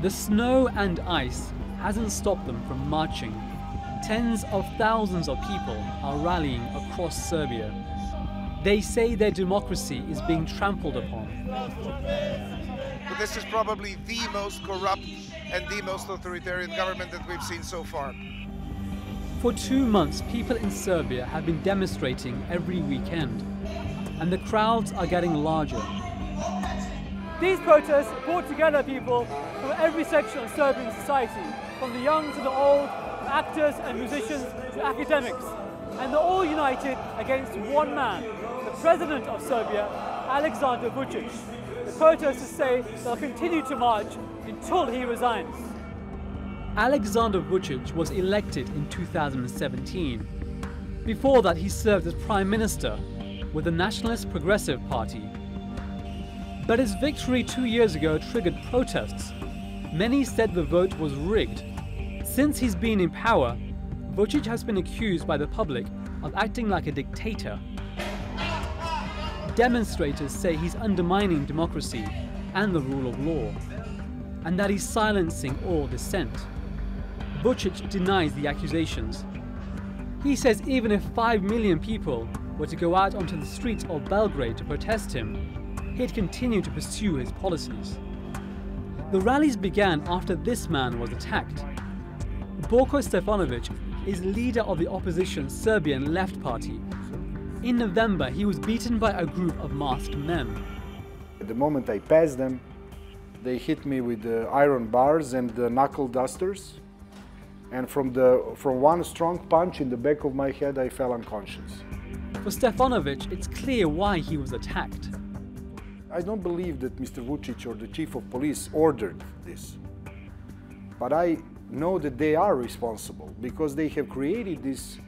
The snow and ice hasn't stopped them from marching. Tens of thousands of people are rallying across Serbia. They say their democracy is being trampled upon. But this is probably the most corrupt and the most authoritarian government that we've seen so far. For 2 months, people in Serbia have been demonstrating every weekend, and the crowds are getting larger. These protests brought together people from every section of Serbian society, from the young to the old, from actors and musicians to academics. And they're all united against one man, the President of Serbia, Aleksandar Vucic. The protesters say they'll continue to march until he resigns. Aleksandar Vucic was elected in 2017. Before that, he served as Prime Minister with the Nationalist Progressive Party. But his victory 2 years ago triggered protests. Many said the vote was rigged. Since he's been in power, Vucic has been accused by the public of acting like a dictator. Demonstrators say he's undermining democracy and the rule of law, and that he's silencing all dissent. Vucic denies the accusations. He says even if 5 million people were to go out onto the streets of Belgrade to protest him, he'd continue to pursue his policies. The rallies began after this man was attacked. Borko Stefanovic is leader of the opposition Serbian Left Party. In November, he was beaten by a group of masked men. At the moment I passed them, they hit me with the iron bars and the knuckle dusters. And from one strong punch in the back of my head, I fell unconscious. For Stefanovic, it's clear why he was attacked. I don't believe that Mr. Vucic or the chief of police ordered this. But I know that they are responsible because they have created this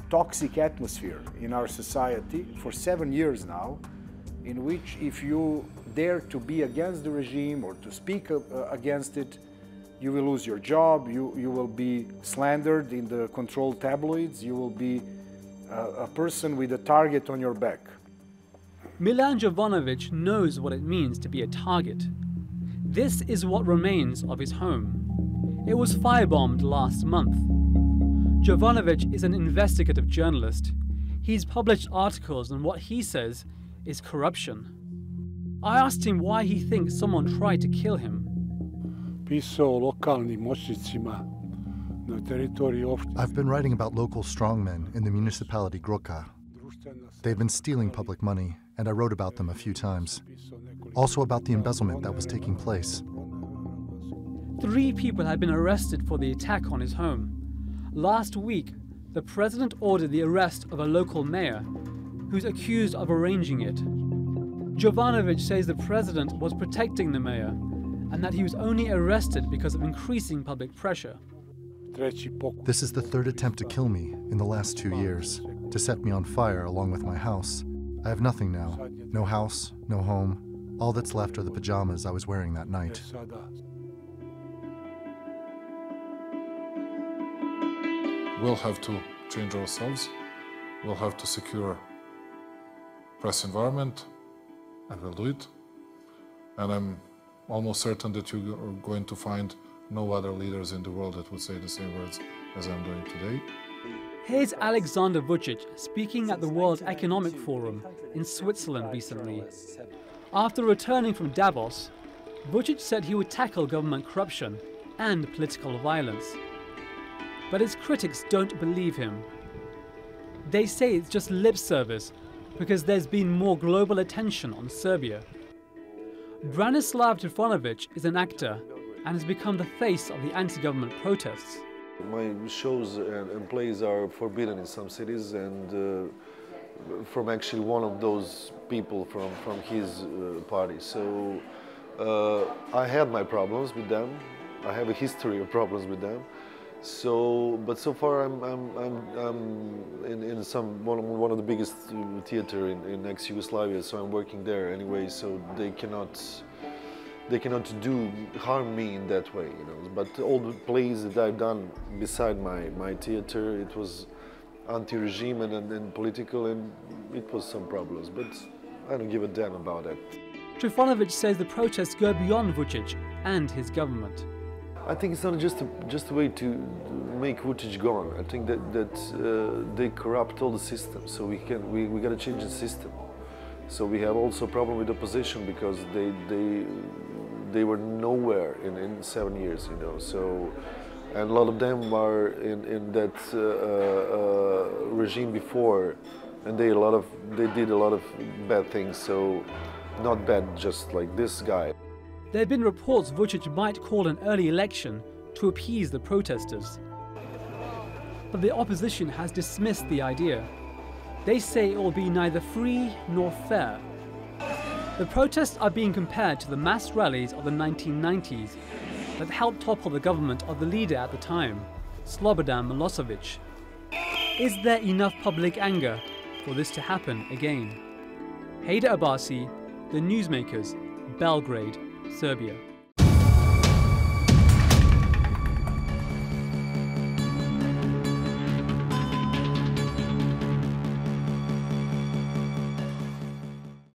toxic atmosphere in our society for 7 years now, in which if you dare to be against the regime or to speak against it, you will lose your job, you will be slandered in the controlled tabloids, you will be a person with a target on your back. Milan Jovanovic knows what it means to be a target. This is what remains of his home. It was firebombed last month. Jovanovic is an investigative journalist. He's published articles on what he says is corruption. I asked him why he thinks someone tried to kill him. I've been writing about local strongmen in the municipality Groka. They've been stealing public money, and I wrote about them a few times. Also about the embezzlement that was taking place. 3 people had been arrested for the attack on his home. Last week, the president ordered the arrest of a local mayor who's accused of arranging it. Jovanovic says the president was protecting the mayor and that he was only arrested because of increasing public pressure. This is the 3rd attempt to kill me in the last 2 years, to set me on fire along with my house. I have nothing now. No house, no home. All that's left are the pajamas I was wearing that night. We'll have to change ourselves. We'll have to secure press environment, and we'll do it. And I'm almost certain that you're going to find no other leaders in the world that would say the same words as I'm doing today. Here's Aleksandar Vucic speaking at the World Economic Forum in Switzerland recently. After returning from Davos, Vucic said he would tackle government corruption and political violence. But his critics don't believe him. They say it's just lip service because there's been more global attention on Serbia. Branislav Trifanovic is an actor and has become the face of the anti-government protests. My shows and plays are forbidden in some cities, and from actually one of those people from his party. So I had my problems with them. I have a history of problems with them. So, but so far I'm in one of the biggest theater in ex-Yugoslavia. So I'm working there anyway. So they cannot harm me in that way, you know. But all the plays that I've done beside my theater, it was anti-regime and political, and it was some problems. But I don't give a damn about that. Trifanovic says the protests go beyond Vucic and his government. I think it's not just a way to make Vucic gone. I think that they corrupt all the system. So we got to change the system. So we have also a problem with opposition because they were nowhere in 7 years, you know. So, and a lot of them are in that regime before, and they did a lot of bad things. So, not bad, just like this guy. There have been reports Vucic might call an early election to appease the protesters. But the opposition has dismissed the idea. They say it will be neither free nor fair. The protests are being compared to the mass rallies of the 1990s that helped topple the government of the leader at the time, Slobodan Milosevic. Is there enough public anger for this to happen again? Hyder Abbasi, The Newsmakers, Belgrade, Serbia.